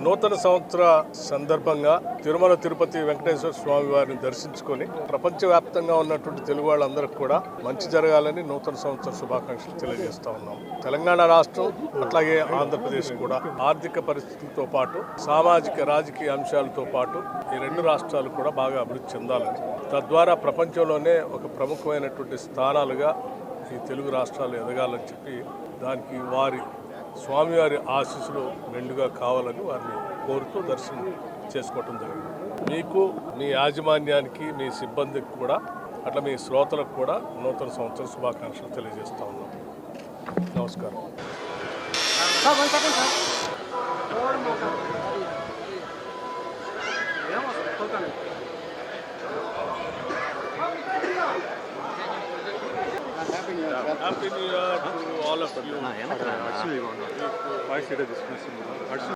నూతన సంవత్సర సందర్భంగా తిరుమల తిరుపతి వెంకటేశ్వర స్వామి వారిని దర్శించుకొని ప్రపంచవ్యాప్తంగా ఉన్నటువంటి తెలుగు వాళ్ళందరికీ కూడా మంచి జరగాలని నూతన సంవత్సర శుభాకాంక్షలు తెలియజేస్తా ఉన్నాం. తెలంగాణ రాష్ట్రం అట్లాగే ఆంధ్రప్రదేశ్ కూడా ఆర్థిక పరిస్థితులతో పాటు సామాజిక రాజకీయ అంశాలతో పాటు ఈ రెండు రాష్ట్రాలు కూడా బాగా అభివృద్ధి చెందాలని, తద్వారా ప్రపంచంలోనే ఒక ప్రముఖమైనటువంటి స్థానాలుగా ఈ తెలుగు రాష్ట్రాలు ఎదగాలని చెప్పి దానికి వారి స్వామివారి ఆశీస్సులు మెండుగా కావాలని వారిని కోరుతూ దర్శనం చేసుకోవటం జరిగింది. మీకు, మీ యాజమాన్యానికి, మీ సిబ్బందికి కూడా అట్లా మీ శ్రోతలకు కూడా నూతన సంవత్సర శుభాకాంక్షలు తెలియజేస్తా ఉన్నాం. నమస్కారం. Happy New Year to all of you.